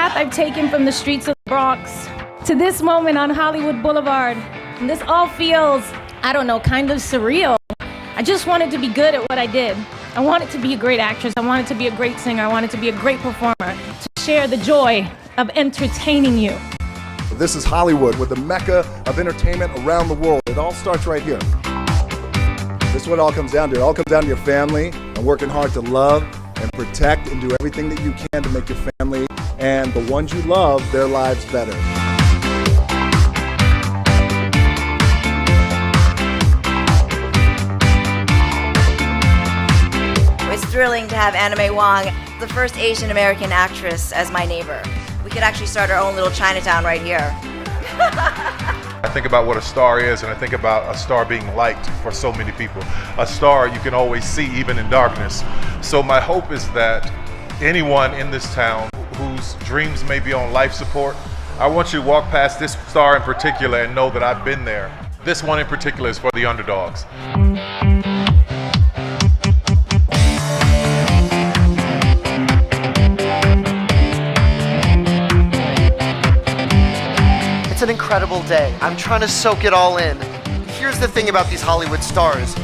path I've taken from the streets of the Bronx to this moment on Hollywood Boulevard. And this all feels, I don't know, kind of surreal. I just wanted to be good at what I did. I wanted to be a great actress. I wanted to be a great singer. I wanted to be a great performer, to share the joy of entertaining you. This is Hollywood, with the mecca of entertainment around the world. It all starts right here. This is what it all comes down to. It all comes down to your family and working hard to love and protect and do everything that you can to make your family and the ones you love, their lives better. It's thrilling to have Anna May Wong, the first Asian American actress, as my neighbor. We could actually start our own little Chinatown right here. I think about what a star is, and I think about a star being liked for so many people. A star you can always see even in darkness. So my hope is that anyone in this town whose dreams may be on life support, I want you to walk past this star in particular and know that I've been there. This one in particular is for the underdogs. It's an incredible day. I'm trying to soak it all in. Here's the thing about these Hollywood stars.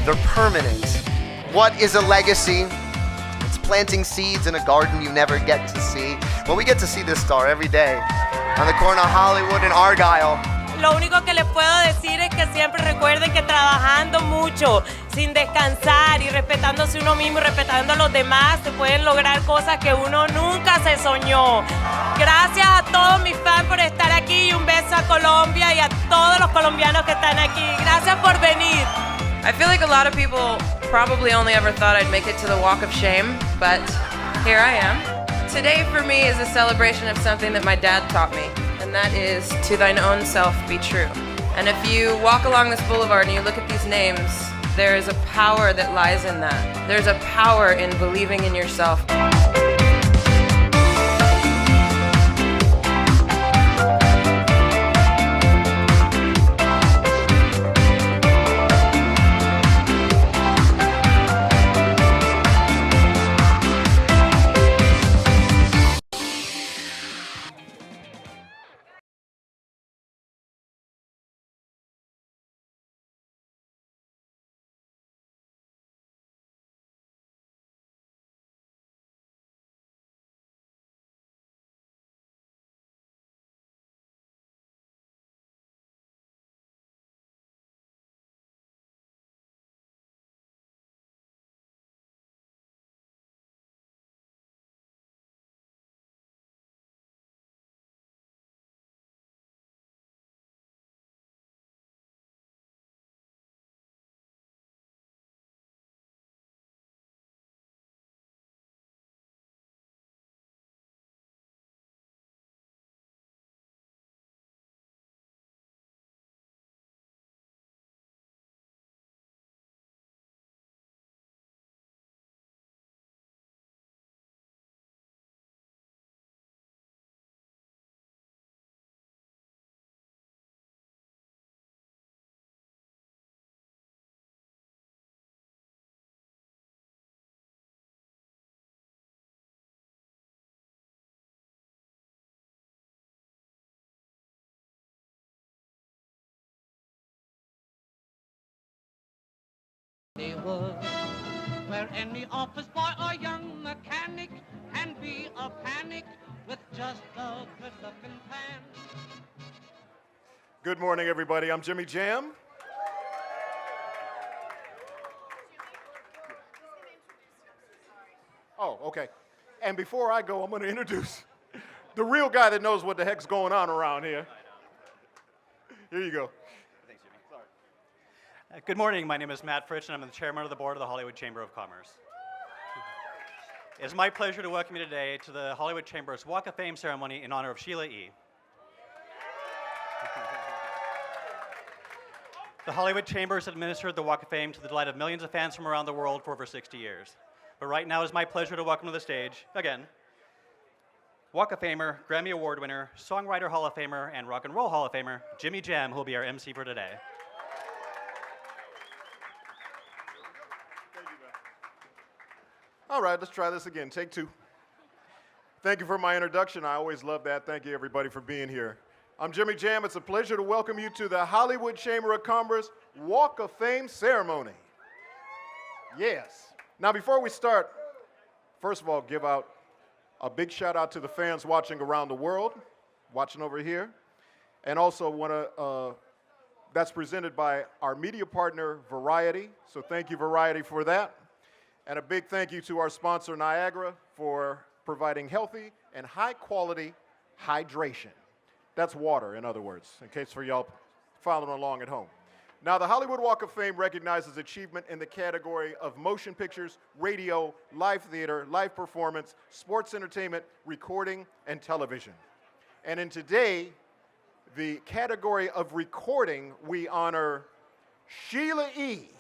They're permanent. What is a legacy? It's planting seeds in a garden you never get to see. Well, we get to see this star every day on the corner of Hollywood and Argyle. Lo único que les puedo decir es que siempre recuerden que trabajando mucho, sin descansar y respetándose uno mismo y respetando a los demás, se pueden lograr cosas que uno nunca se soñó. Gracias a todos mis fans por estar aquí y un beso a Colombia y a todos los colombianos que están aquí. Gracias por venir. I feel like a lot of people probably only ever thought I'd make it to the Walk of Shame, but here I am. Today for me is a celebration of something that my dad taught me, and that is to thine own self be true. And if you walk along this boulevard and you look at these names, there is a power that lies in that. There's a power in believing in yourself. Where any office boy or young mechanic can be a panic with just a good-looking pan. Good morning, everybody. I'm Jimmy Jam. Oh, okay. And before I go, I'm going to introduce the real guy that knows what the heck's going on around here. Here you go. Thanks, Jimmy. Sorry. Good morning. My name is Matt Fritsch, and I'm the chairman of the board of the Hollywood Chamber of Commerce. It's my pleasure to welcome you today to the Hollywood Chamber's Walk of Fame ceremony in honor of Sheila E. The Hollywood Chamber has administered the Walk of Fame to the delight of millions of fans from around the world for over 60 years. But right now, it's my pleasure to welcome to the stage, again, Walk of Famer, Grammy Award winner, Songwriter Hall of Famer, and Rock and Roll Hall of Famer, Jimmy Jam, who will be our MC for today. All right, let's try this again. Take two. Thank you for my introduction. I always love that. Thank you, everybody, for being here. I'm Jimmy Jam. It's a pleasure to welcome you to the Hollywood Chamber of Commerce Walk of Fame ceremony. Yes. Now, before we start, first of all, give out a big shout out to the fans watching around the world, watching over here, and also that's presented by our media partner, Variety. So thank you, Variety, for that. And a big thank you to our sponsor, Niagara, for providing healthy and high-quality hydration. That's water, in other words, in case for y'all following along at home. Now, the Hollywood Walk of Fame recognizes achievement in the category of motion pictures, radio, live theater, live performance, sports entertainment, recording, and television. And in today, the category of recording, we honor Sheila E.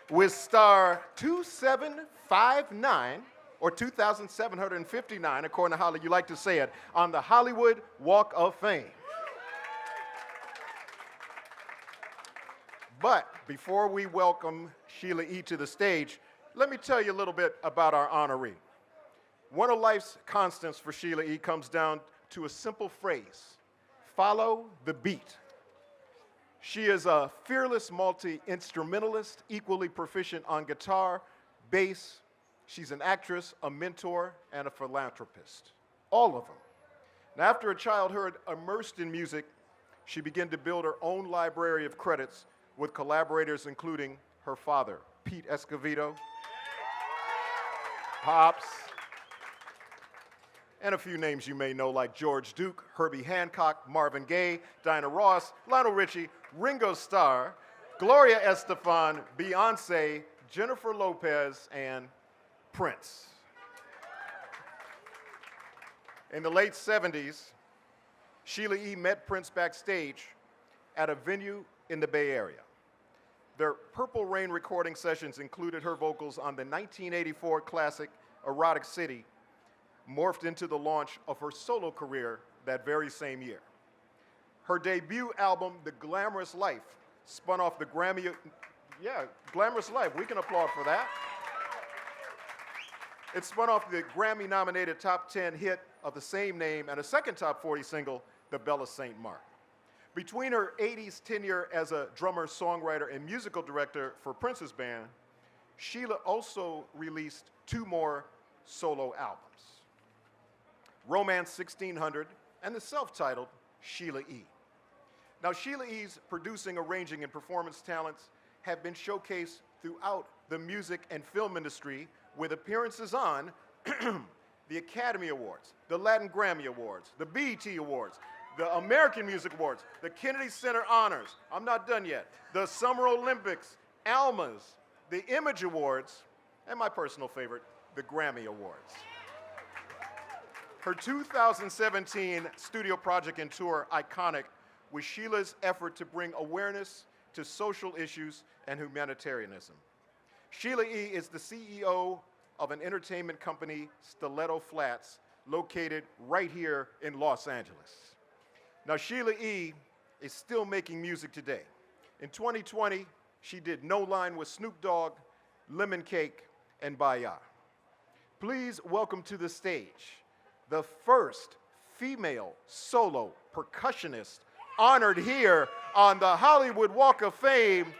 With star 2759, or 2,759, according to how you like to say it, on the Hollywood Walk of Fame. But before we welcome Sheila E. to the stage, let me tell you a little bit about our honoree. One of life's constants for Sheila E. comes down to a simple phrase: follow the beat. She is a fearless multi-instrumentalist, equally proficient on guitar, bass. She's an actress, a mentor, and a philanthropist. All of them. Now, after a childhood immersed in music, she began to build her own library of credits with collaborators including her father, Pete Escovedo, Pops, and a few names you may know like George Duke, Herbie Hancock, Marvin Gaye, Diana Ross, Lionel Richie, Ringo Starr, Gloria Estefan, Beyonce, Jennifer Lopez, and Prince. In the late 70s, Sheila E. met Prince backstage at a venue in the Bay Area. Their Purple Rain recording sessions included her vocals on the 1984 classic Erotic City, morphed into the launch of her solo career that very same year. Her debut album, The Glamorous Life, spun off the Grammy, Glamorous Life, we can applaud for that. It spun off the Grammy-nominated top 10 hit of the same name and a second top 40 single, The Bella Saint Mark. Between her 80s tenure as a drummer, songwriter, and musical director for Prince's band, Sheila also released 2 more solo albums: Romance 1600 and the self-titled Sheila E. Now, Sheila E.'s producing, arranging, and performance talents have been showcased throughout the music and film industry with appearances on the Academy Awards, the Latin Grammy Awards, the BET Awards, the American Music Awards, the Kennedy Center Honors, I'm not done yet, the Summer Olympics, ALMAs, the Image Awards, and my personal favorite, the Grammy Awards. Her 2017 studio project and tour, Iconic, was Sheila's effort to bring awareness to social issues and humanitarianism. Sheila E. is the CEO of an entertainment company, Stiletto Flats, located right here in Los Angeles. Now, Sheila E. is still making music today. In 2020, she did No Line with Snoop Dogg, Lemon Cake, and Baya. Please welcome to the stage the first female solo percussionist honored here on the Hollywood Walk of Fame,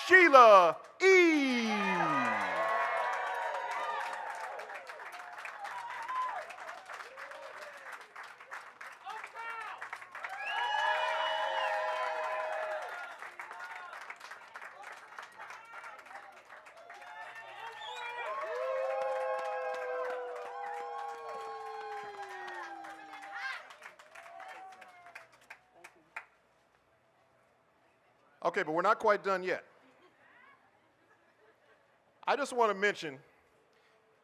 Sheila E. Okay, but we're not quite done yet. I just want to mention,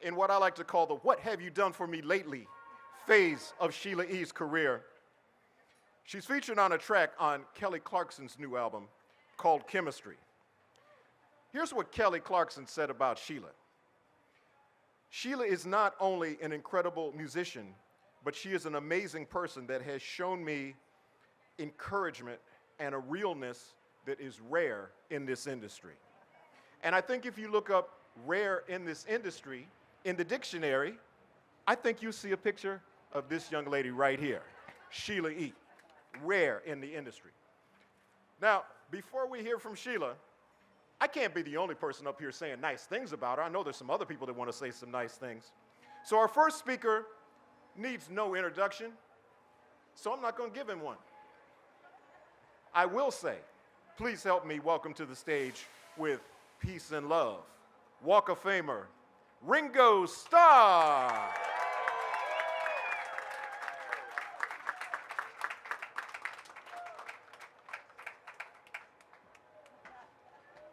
in what I like to call the "what have you done for me lately" phase of Sheila E.'s career, she's featured on a track on Kelly Clarkson's new album called Chemistry. Here's what Kelly Clarkson said about Sheila. Sheila is not only an incredible musician, but she is an amazing person that has shown me encouragement and a realness that is rare in this industry. And I think if you look up rare in this industry in the dictionary, I think you see a picture of this young lady right here, Sheila E, rare in the industry. Now, before we hear from Sheila, I can't be the only person up here saying nice things about her. I know there's some other people that want to say some nice things. So our first speaker needs no introduction, so I'm not going to give him one. I will say, please help me welcome to the stage with peace and love, Walk of Famer, Ringo Starr.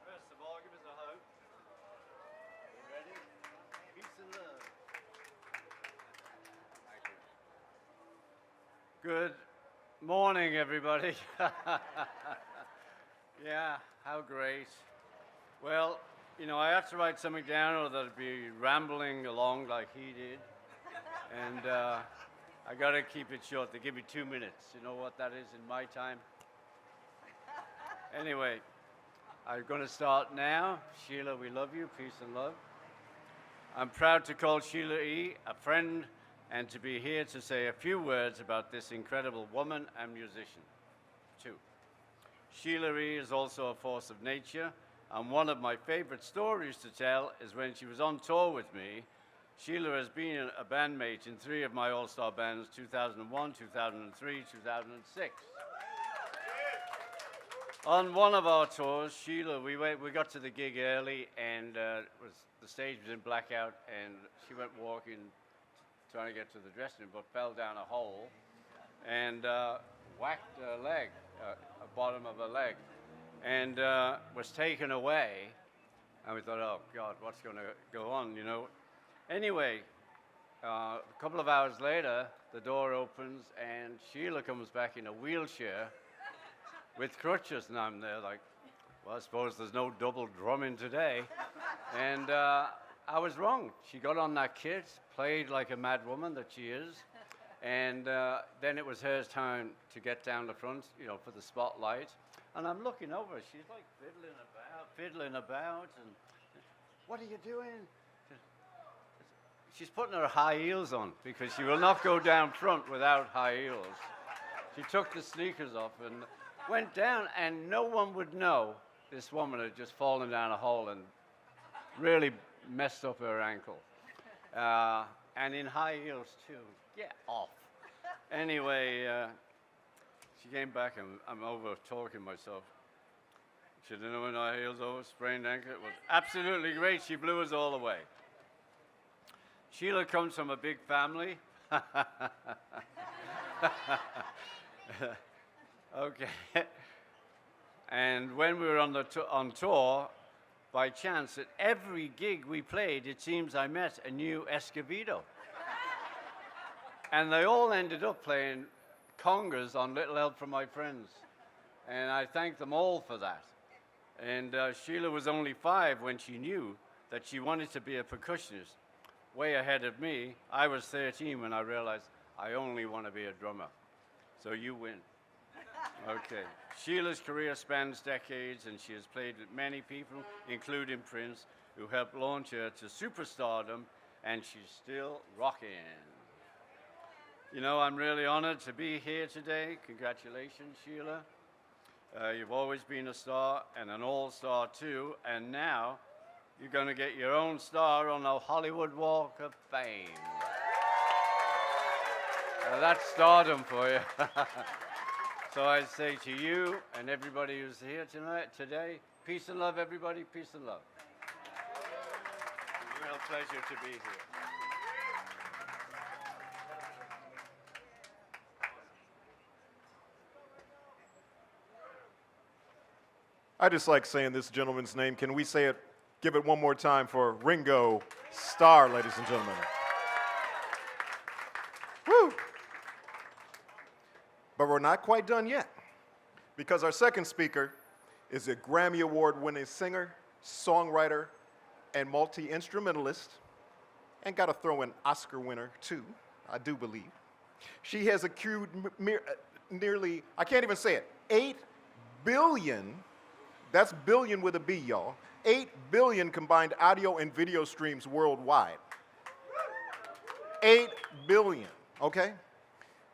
First of all, give us a hug. You ready? Peace and love. Thank you. Good morning, everybody. Yeah, how great. Well, you know, I had to write something down or that I'd be rambling along like he did. And I got to keep it short. They give me 2 minutes. You know what that is in my time? Anyway, I'm going to start now. Sheila, we love you. Peace and love. I'm proud to call Sheila E a friend and to be here to say a few words about this incredible woman and musician, too. Sheila E is also a force of nature, and one of my favorite stories to tell is when she was on tour with me. Sheila has been a bandmate in 3 of my all-star bands, 2001, 2003, 2006. On one of our tours, Sheila, we got to the gig early, and the stage was in blackout, and she went walking, trying to get to the dressing room, but fell down a hole and whacked her leg, the bottom of her leg, and was taken away. And we thought, oh God, what's going to go on, you know? Anyway, a couple of hours later, the door opens, and Sheila comes back in a wheelchair with crutches, and I'm there like, well, I suppose there's no double drumming today. And I was wrong. She got on that kit, played like a mad woman that she is, and then it was her time to get down the front, you know, for the spotlight. And I'm looking over, she's like fiddling about, and what are you doing? She's putting her high heels on because she will not go down front without high heels. She took the sneakers off and went down, and no one would know this woman had just fallen down a hole and really messed up her ankle. And in high heels too. Get off. Anyway, she came back, and I'm over talking myself. She didn't know when high heels over, sprained ankle. It was absolutely great. She blew us all away. Sheila comes from a big family. Okay. And when we were on tour, by chance, at every gig we played, it seems I met a new Escovedo. And they all ended up playing congas on Little Help from My Friends. And I thank them all for that. And Sheila was only 5 when she knew that she wanted to be a percussionist. Way ahead of me. I was 13 when I realized I only want to be a drummer. So you win. Okay. Sheila's career spans decades, and she has played with many people, including Prince, who helped launch her to superstardom, and she's still rocking. You know, I'm really honored to be here today. Congratulations, Sheila. You've always been a star and an all-star too, and now you're going to get your own star on the Hollywood Walk of Fame. That's stardom for you. So I say to you and everybody who's here today, peace and love, everybody, peace and love. It's a real pleasure to be here. I just like saying this gentleman's name. Can we say it, give it one more time for Ringo Starr, ladies and gentlemen. Woo! But we're not quite done yet, because our second speaker is a Grammy Award-winning singer, songwriter, and multi-instrumentalist, and got to throw in Oscar winner too, I do believe. She has accrued nearly, I can't even say it, $8 billion That's billion with a B, y'all. 8 billion combined audio and video streams worldwide. 8 billion, okay?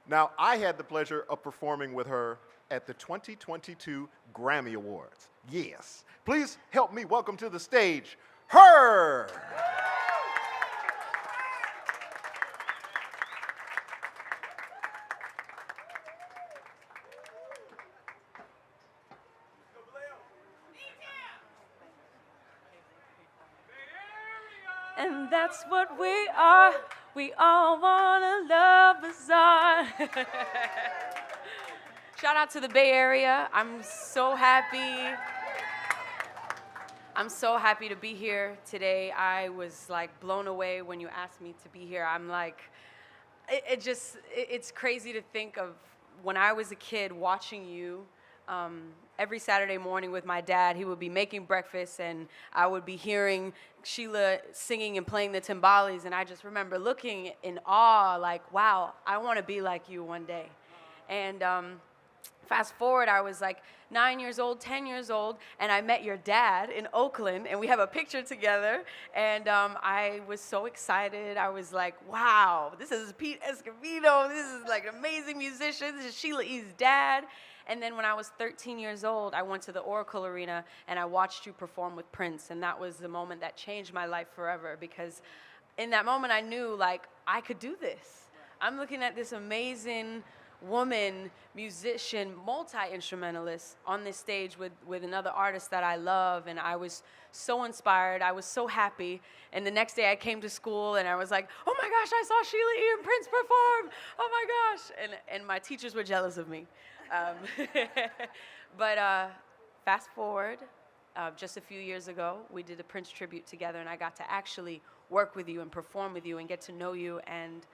Now, I had the pleasure of performing with her at the 2022 Grammy Awards. Yes. Please help me welcome to the stage, H.E.R. And that's what we are. We all want a love bazaar. Shout out to the Bay Area. I'm so happy. I'm so happy to be here today. I was like blown away when you asked me to be here. I'm like, it's crazy to think of when I was a kid watching you. Every Saturday morning with my dad, he would be making breakfast and I would be hearing Sheila singing and playing the timbales, and I just remember looking in awe, like, wow, I want to be like you one day. And fast forward, I was like 9 years old, 10 years old, and I met your dad in Oakland, and we have a picture together, and I was so excited. I was like, wow, this is Pete Escobedo. This is like an amazing musician. This is Sheila E's dad. And then when I was 13 years old, I went to the Oracle Arena and I watched you perform with Prince. And that was the moment that changed my life forever, because in that moment I knew, like, I could do this. I'm looking at this amazing woman, musician, multi-instrumentalist on this stage with another artist that I love. And I was so inspired. I was so happy. And the next day I came to school and I was like, oh my gosh, I saw Sheila E. and Prince perform. Oh my gosh. And my teachers were jealous of me. But fast forward, just a few years ago, we did a Prince tribute together, and I got to actually work with you and perform with you and get to know you. And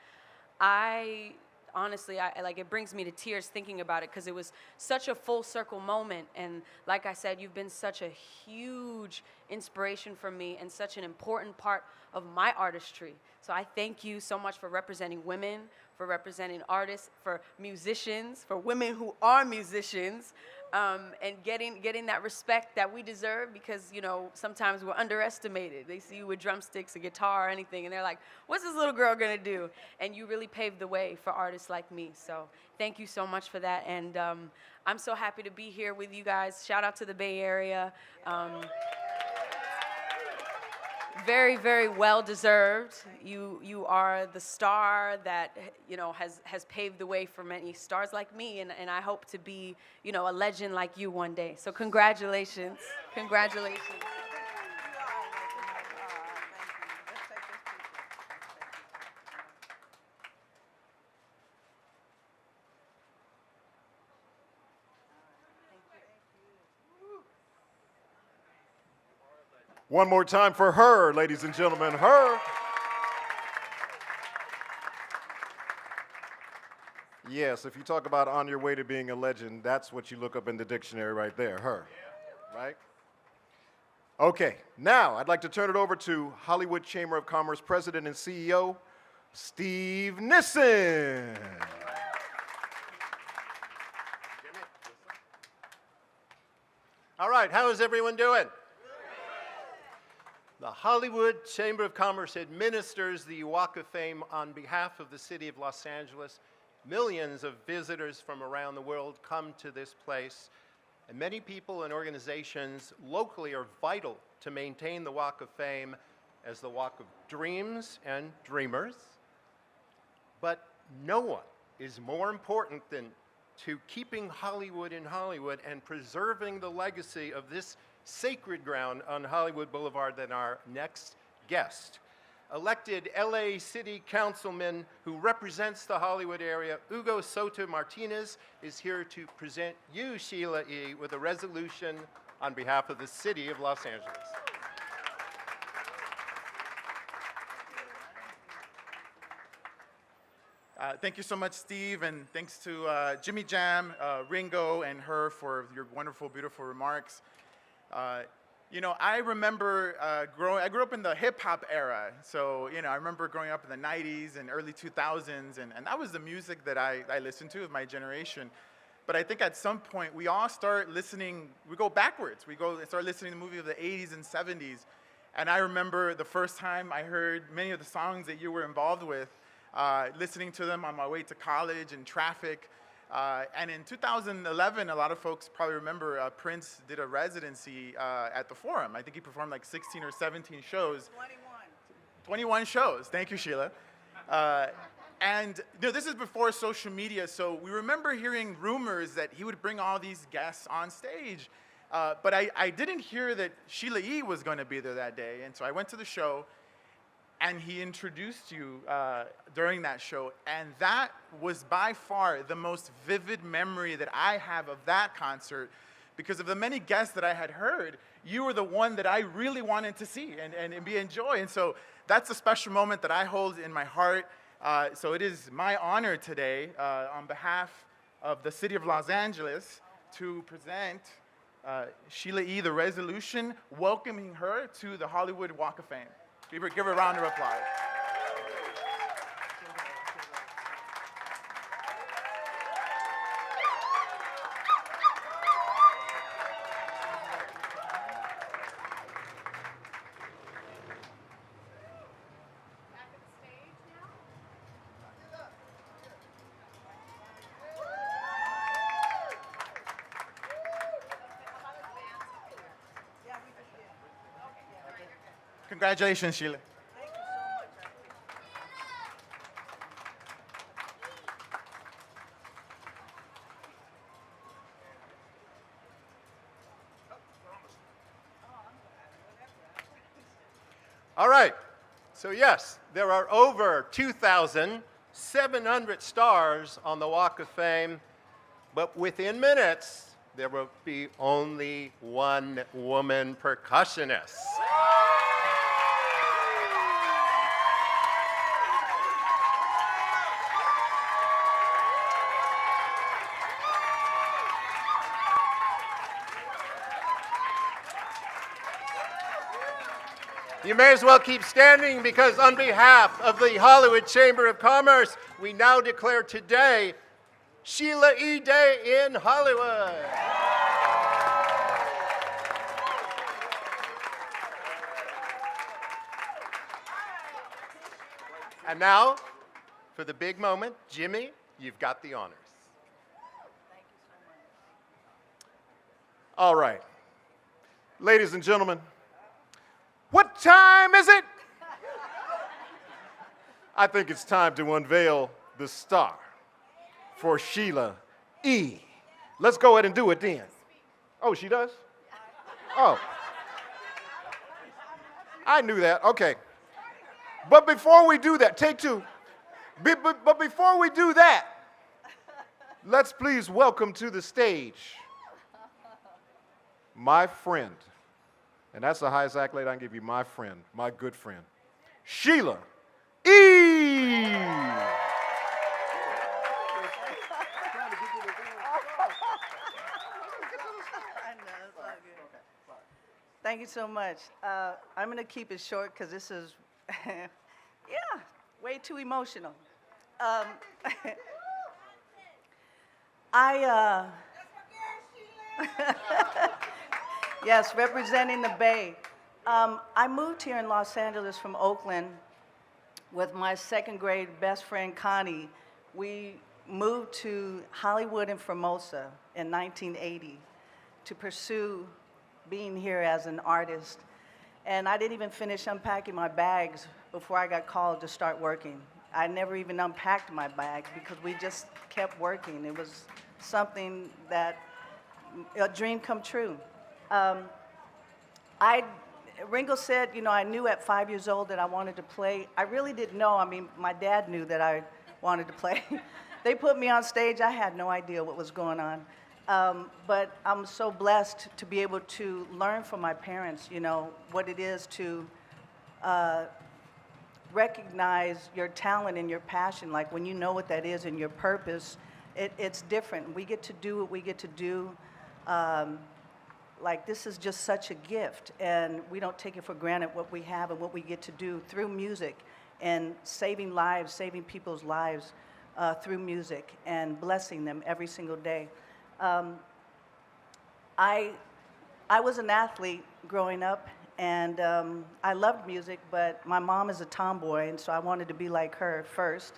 honestly, like, it brings me to tears thinking about it, because it was such a full circle moment. And like I said, you've been such a huge inspiration for me and such an important part of my artistry. So I thank you so much for representing women, for representing artists, for musicians, for women who are musicians, and getting that respect that we deserve, because, you know, sometimes we're underestimated. They see you with drumsticks, a guitar, or anything, and they're like, what's this little girl gonna do? And you really paved the way for artists like me. So thank you so much for that. And I'm so happy to be here with you guys. Shout out to the Bay Area. Very, very well deserved. You are the star that, you know, has paved the way for many stars like me, and I hope to be, you know, a legend like you one day. So congratulations. Congratulations. One more time for H.E.R, ladies and gentlemen, H.E.R. Yes, if you talk about on your way to being a legend, that's what you look up in the dictionary right there, H.E.R, right? Okay, now I'd like to turn it over to Hollywood Chamber of Commerce President and CEO, Steve Nissen. All right, how is everyone doing? The Hollywood Chamber of Commerce administers the Walk of Fame on behalf of the city of Los Angeles. Millions of visitors from around the world come to this place, and many people and organizations locally are vital to maintain the Walk of Fame as the Walk of Dreams and Dreamers. But no one is more important than to keeping Hollywood in Hollywood and preserving the legacy of this sacred ground on Hollywood Boulevard than our next guest. Elected LA City Councilman who represents the Hollywood area, Hugo Soto Martinez, is here to present you, Sheila E., with a resolution on behalf of the city of Los Angeles. Thank you so much, Steve, and thanks to Jimmy Jam, Ringo, and H.E.R for your wonderful, beautiful remarks. You know, I remember I grew up in the hip-hop era, so, you know, I remember growing up in the 90s and early 2000s, and that was the music that I listened to with my generation. But I think at some point we all start listening, we go backwards. We go and start listening to movies of the 80s and 70s. And I remember the first time I heard many of the songs that you were involved with, listening to them on my way to college in traffic. And in 2011, a lot of folks probably remember Prince did a residency at the Forum. I think he performed like 16 or 17 shows. 21 shows. Thank you, Sheila. And this is before social media, so we remember hearing rumors that he would bring all these guests on stage. But I didn't hear that Sheila E. was going to be there that day, and so I went to the show, and he introduced you during that show, and that was by far the most vivid memory that I have of that concert, because of the many guests that I had heard. You were the one that I really wanted to see and be enjoy, and so that's a special moment that I hold in my heart. So it is my honor today, on behalf of the city of Los Angeles, to present Sheila E. the resolution welcoming her to the Hollywood Walk of Fame. Give her a round of applause. Congratulations, Sheila. Thank you so much. All right. So yes, there are over 2,700 stars on the Walk of Fame, but within minutes, there will be only one woman percussionist. You may as well keep standing, because on behalf of the Hollywood Chamber of Commerce, we now declare today Sheila E. Day in Hollywood. And now, for the big moment, Jimmy, you've got the honors. Thank you so much. All right. Ladies and gentlemen, what time is it? I think it's time to unveil the star for Sheila E. Let's go ahead and do it then. Oh, she does? Oh. I knew that. Okay. But before we do that, take two. But before we do that, let's please welcome to the stage my friend. And that's the highest accolade I can give you, my friend, my good friend, Sheila E. Thank you so much. I'm going to keep it short because this is, yeah, way too emotional. Yes, representing the Bay. I moved here in Los Angeles from Oakland with my second grade best friend, Connie. We moved to Hollywood and Formosa in 1980 to pursue being here as an artist. And I didn't even finish unpacking my bags before I got called to start working. I never even unpacked my bags because we just kept working. It was something that, a dream come true. Ringo said, you know, I knew at 5 years old that I wanted to play. I really didn't know. I mean, my dad knew that I wanted to play. They put me on stage. I had no idea what was going on. But I'm so blessed to be able to learn from my parents, you know, what it is to recognize your talent and your passion. Like when you know what that is and your purpose, it's different. We get to do what we get to do. Like this is just such a gift, and we don't take it for granted what we have and what we get to do through music and saving lives, saving people's lives through music and blessing them every single day. I was an athlete growing up, and I loved music, but my mom is a tomboy, and so I wanted to be like her first.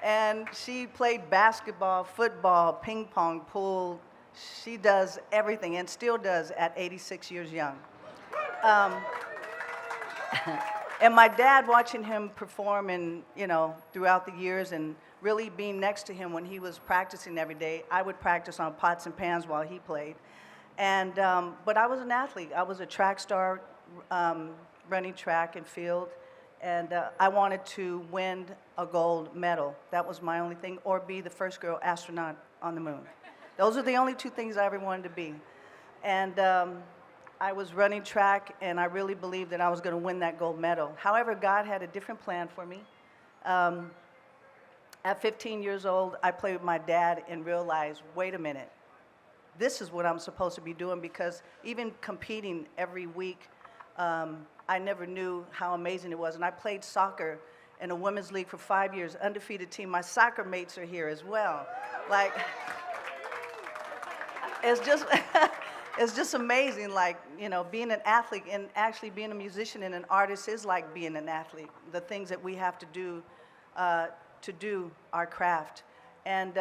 And she played basketball, football, ping pong, pool. She does everything and still does at 86 years young. And my dad, watching him perform and, throughout the years and really being next to him when he was practicing every day, I would practice on pots and pans while he played. And, but I was an athlete. I was a track star, running track and field. And I wanted to win a gold medal. That was my only thing, or be the first girl astronaut on the moon. Those are the only two things I ever wanted to be. And I was running track, and I really believed that I was going to win that gold medal. However, God had a different plan for me. At 15 years old, I played with my dad and realized, wait a minute, this is what I'm supposed to be doing, because even competing every week, I never knew how amazing it was. And I played soccer in a women's league for 5 years, undefeated team. My soccer mates are here as well. Like, it's just, it's just amazing, like, being an athlete and actually being a musician and an artist is like being an athlete. The things that we have to do our craft. And,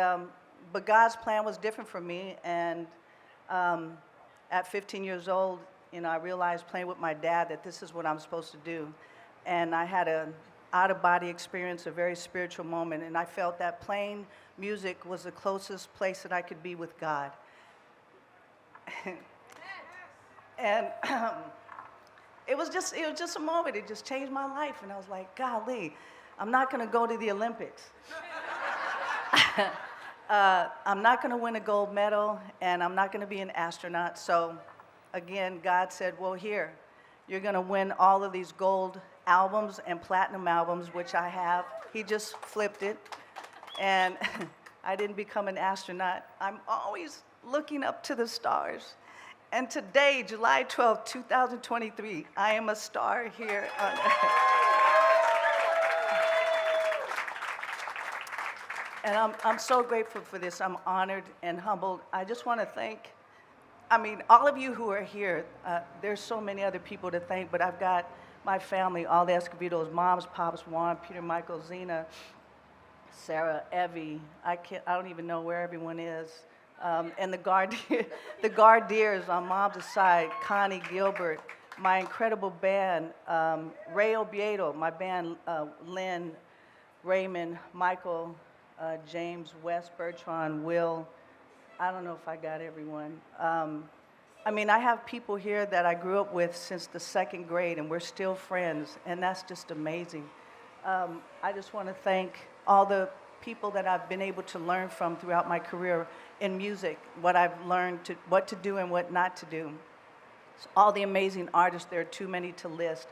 but God's plan was different for me. And at 15 years old, I realized playing with my dad that this is what I'm supposed to do. And I had an out-of-body experience, a very spiritual moment, and I felt that playing music was the closest place that I could be with God. And it was just a moment. It just changed my life, and I was like, golly, I'm not going to go to the Olympics. I'm not going to win a gold medal, and I'm not going to be an astronaut. So again, God said, well, here, you're going to win all of these gold albums and platinum albums, which I have. He just flipped it, and I didn't become an astronaut. I'm always looking up to the stars. And today, July 12, 2023, I am a star here on Earth. And I'm so grateful for this. I'm honored and humbled. I just want to thank, all of you who are here. There's so many other people to thank, but I've got my family, all the Escobedo's, moms, pops, Juan, Peter, Michael, Zena, Sarah, Evie. I don't even know where everyone is. And the Gardiers on mom's side, Connie Gilbert, my incredible band, Ray Obiedo, my band, Lynn, Raymond, Michael, James, Wes, Bertrand, Will. I don't know if I got everyone. I have people here that I grew up with since the 2nd grade, and we're still friends, and that's just amazing. I just want to thank all the people that I've been able to learn from throughout my career in music, what I've learned, what to do and what not to do. So all the amazing artists, there are too many to list.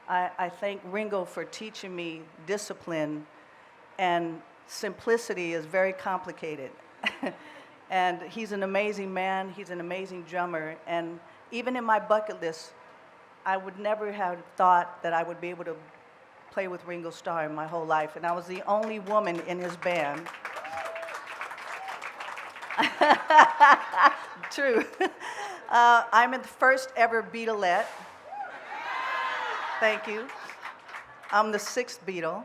I thank Ringo for teaching me discipline, and simplicity is very complicated. And he's an amazing man, he's an amazing drummer, and even in my bucket list, I would never have thought that I would be able to play with Ringo Starr in my whole life, and I was the only woman in his band. True. I'm the first ever Beatlette. Thank you. I'm the 6th Beatle.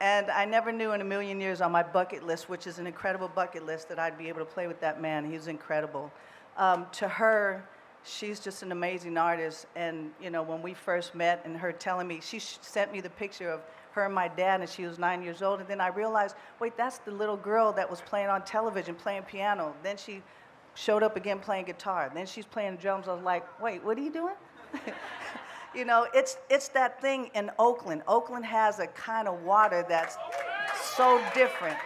And I never knew in a million years on my bucket list, which is an incredible bucket list, that I'd be able to play with that man. He's incredible. To her, she's just an amazing artist. And, when we first met and her telling me, she sent me the picture of her and my dad, and she was 9 years old. And then I realized, wait, that's the little girl that was playing on television, playing piano. Then she showed up again playing guitar. Then she's playing drums. I was like, wait, what are you doing? It's that thing in Oakland. Oakland has a kind of water that's so different.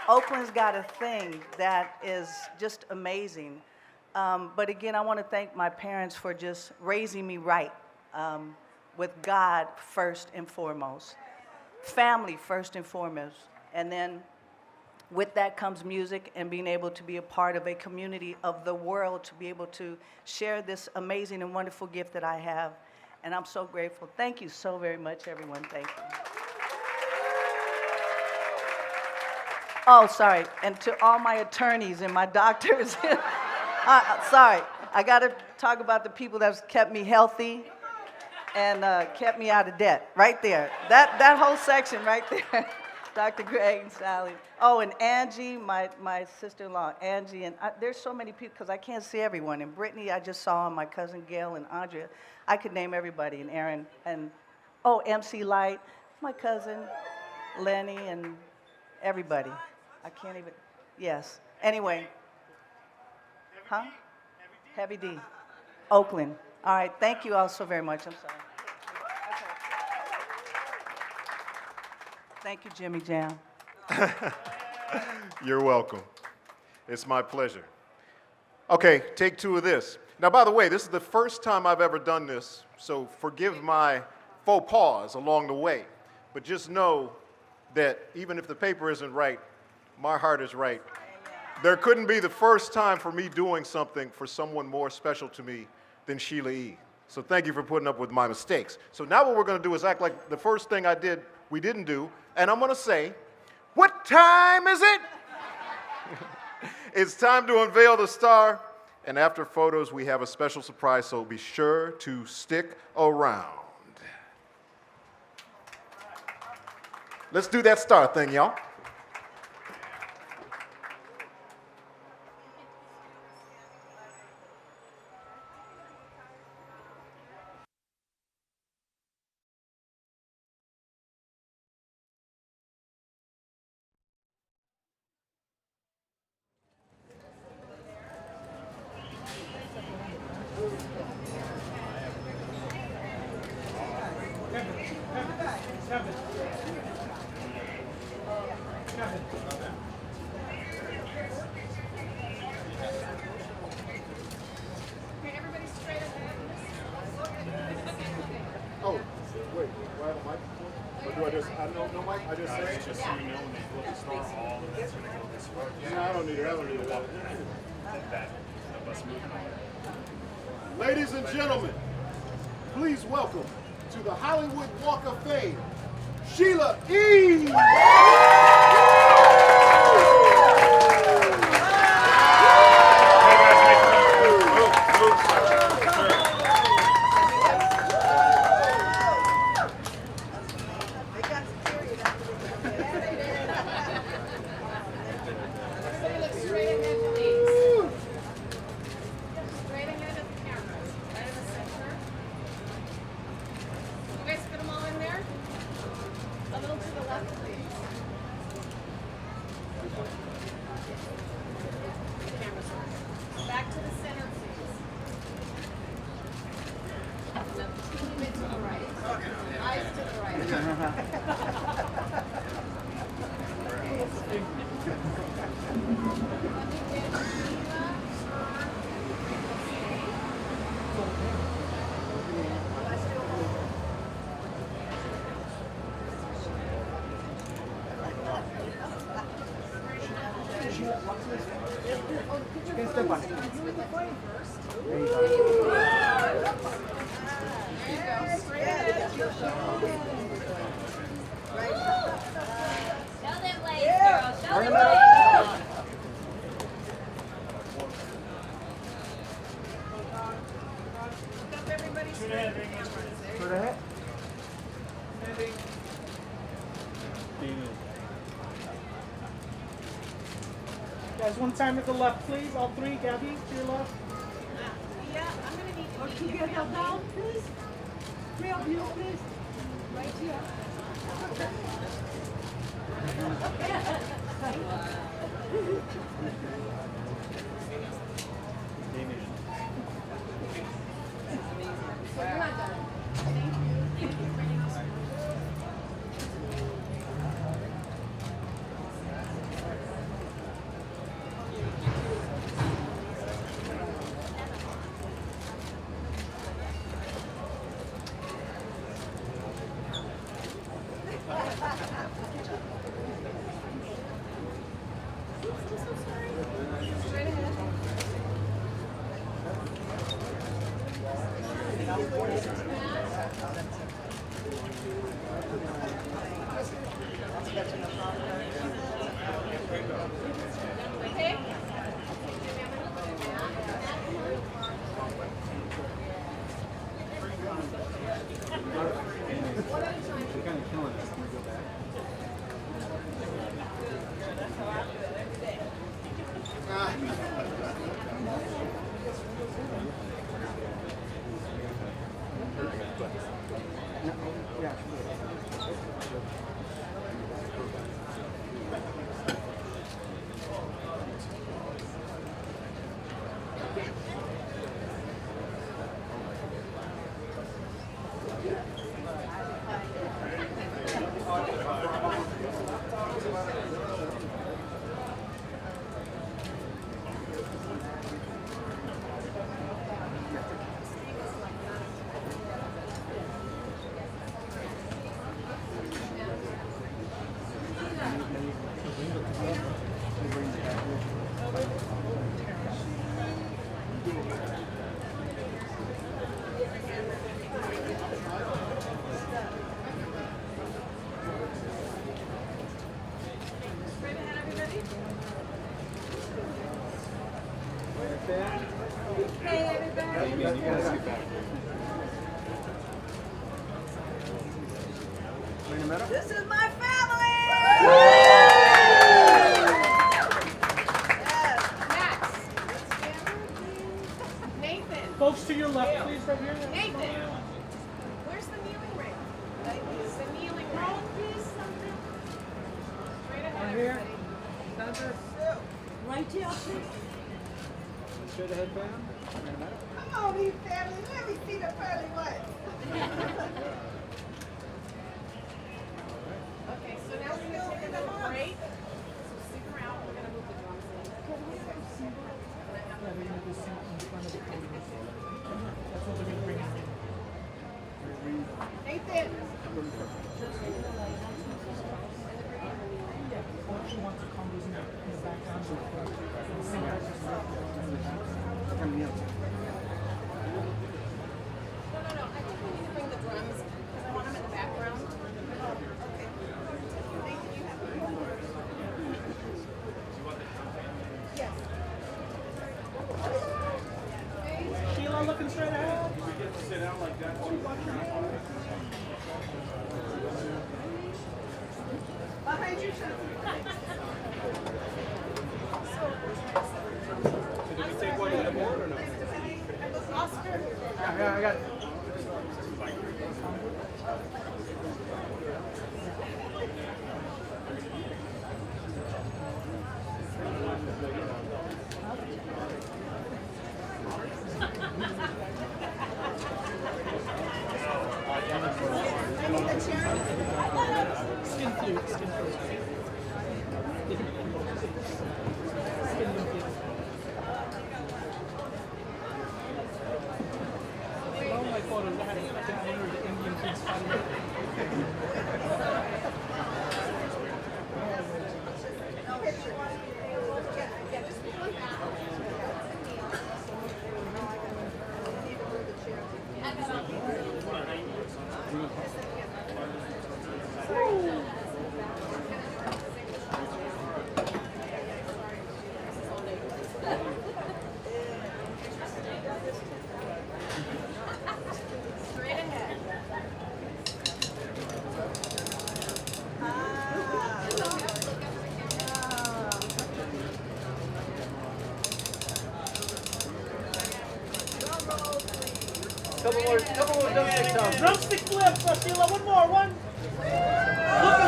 Oakland's got a thing that is just amazing. But again, I want to thank my parents for just raising me right, with God first and foremost, family first and foremost, and then with that comes music and being able to be a part of a community of the world, to be able to share this amazing and wonderful gift that I have. And I'm so grateful. Thank you so very much, everyone. Thank you. Oh, sorry. And to all my attorneys and my doctors. Sorry. I got to talk about the people that's kept me healthy and kept me out of debt. Right there. That whole section right there. Dr. Greg and Sally. Oh, and Angie, my sister-in-law, Angie. And there's so many people because I can't see everyone. And Brittany, I just saw, and my cousin Gail and Andrea. I could name everybody. And Aaron. And, oh, MC Light, my cousin, Lenny, and everybody. I can't even, yes. Anyway. Huh? Heavy D. Oakland. All right, thank you all so very much. I'm sorry. Okay. Thank you, Jimmy Jam. You're welcome. It's my pleasure. Okay, take two of this. Now, by the way, this is the first time I've ever done this, so forgive my faux pas along the way. But just know that even if the paper isn't right, my heart is right. There couldn't be the first time for me doing something for someone more special to me than Sheila E. So thank you for putting up with my mistakes. So now what we're going to do is act like the first thing we didn't do, and I'm going to say, what time is it? It's time to unveil the star, and after photos, we have a special surprise, so be sure to stick around. Let's do that star thing, y'all. Oh, wait, do I have a microphone? Or do I just, no mic? I just say it? Just so you know, when they put the star all, and that's going to go this way. No, I don't need it. That of us moving on. Ladies and gentlemen, please welcome to the Hollywood Walk of Fame, Sheila E. Guys, one time at the left, please. All three. Gabby, to your left. Yeah, I'm going to need to together now, please. Three of you, please. Right here. So you're not done. Thank you. Thank you for bringing us. Straight ahead. This is my family! Nathan. Folks to your left, please, right here. Nathan, where's the kneeling ring? The kneeling ring. Please, something. Straight ahead, Right here. everybody. Center. Right here, please. Straight ahead, bam. Come on, you family. Let me see the pearly whites. Okay, so now we're going to take a little break. So stick around. We're going to move the drums in. Nathan. No, I think we need to bring the drums because I want them in the background. Okay. Nathan, you have Yes. Sheila looking straight ahead. We get to sit down like that. Behind you, Sean. Did we take one of them board or no? Oscar. Yeah, I got it. Skin flute, skin flute. Skin flute. All my photos, I had a owner of the Indian kids fighting. Straight ahead. Couple more drumstick sounds. Drumstick flip, Sheila. One more, one.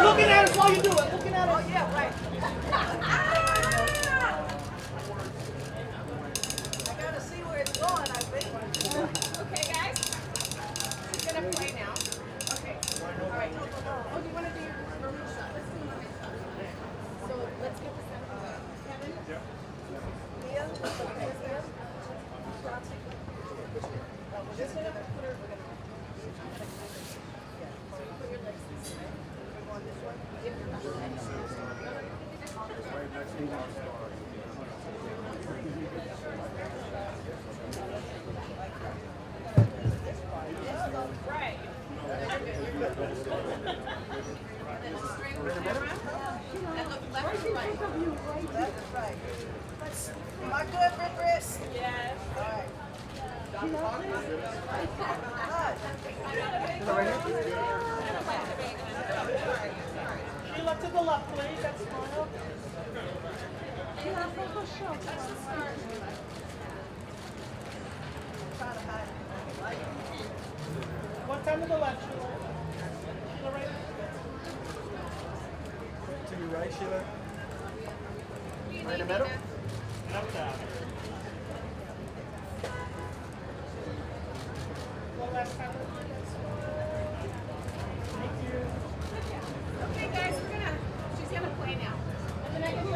Looking at us while you do it. Looking at us. Oh, yeah, right. I gotta see where it's going, I think. Okay, guys. We're gonna play now. Okay. All right. Oh, do you want to do your remote shot? Let's do my shot. So let's get the center. Kevin? Yeah. Leah? Okay. Leah? We're just gonna put her. So you put your legs this way. We're going this way. Give your right. And then straight with the camera. And look left and right. Left and right. Am I good, Chris? Yes. All right. Sheila to the left, please. That's smile. One time to the left, Sheila. right, Sheila? Right in the middle? And up top. One last time. Thank you. Okay, guys, she's gonna play now. And then I can put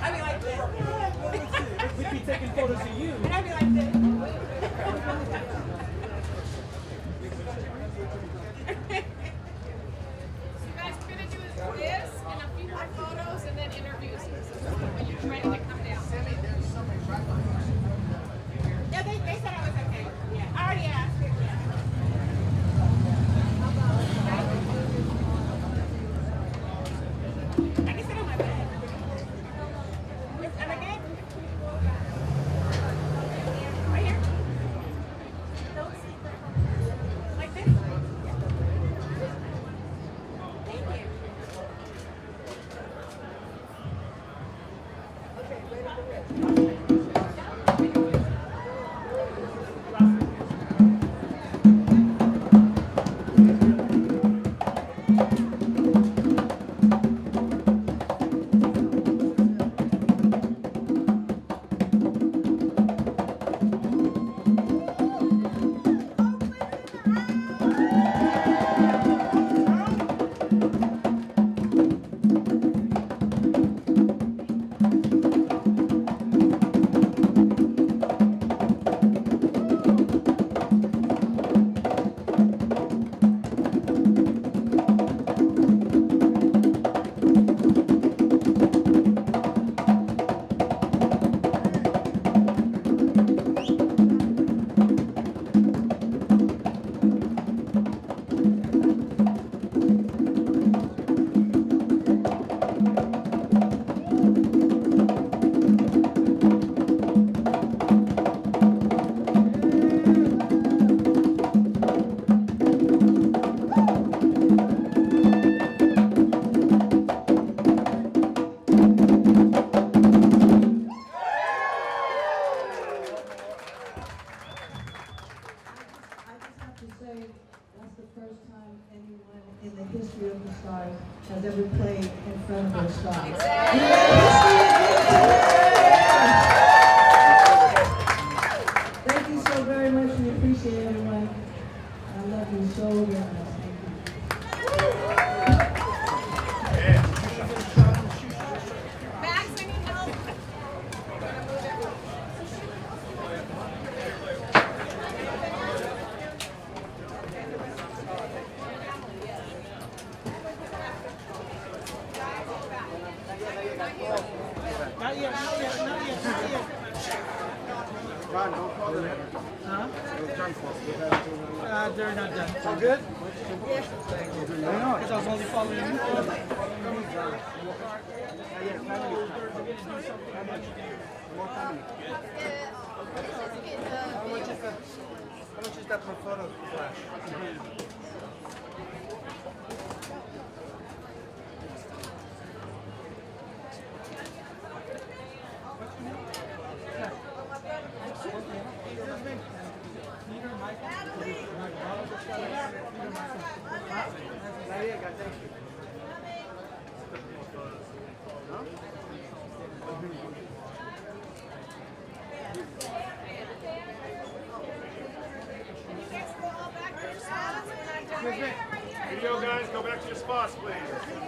I'd be like this. We'd be taking photos of you. And I'd be like this. So guys, we're gonna do this and a few more photos and then interviews. When you're ready to come down. Yeah, they said I was okay. Yeah, I already asked. I can sit on my bed. And again, right here. Like this. Thank you. in the history of the Stars has ever played in front of their stars. Thank you so very much. We appreciate everyone. I love you so very much. Max, I need help. Not yet, not yet, not yet, not yet. Ron, don't call it. Huh? They're done for. They're not done. All good? Yeah. Because I was only following you. How much is that per photo flash? Here you go, guys. Go go back to your spots, please.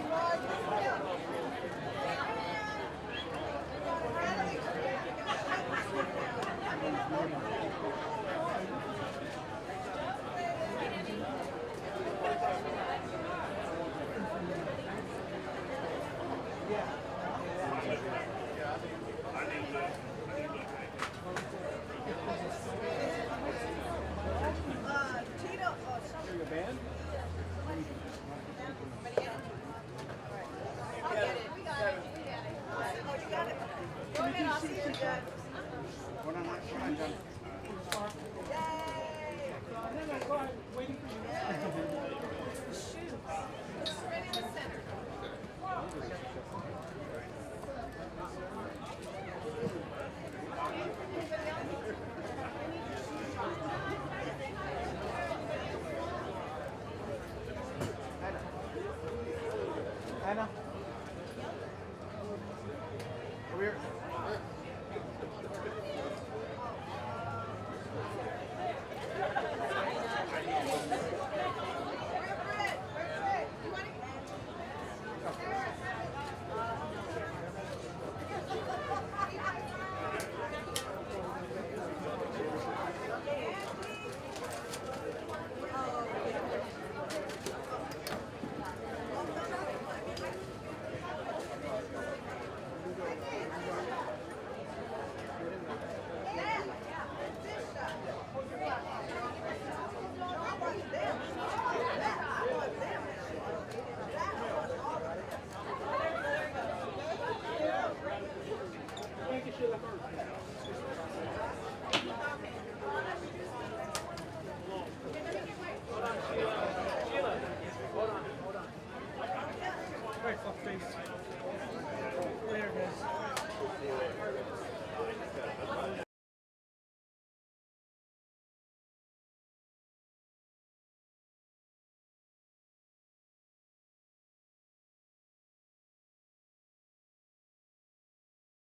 Anna. Over here. Thank you, Sheila. Hold on, Sheila. Sheila, hold on. Wait, face.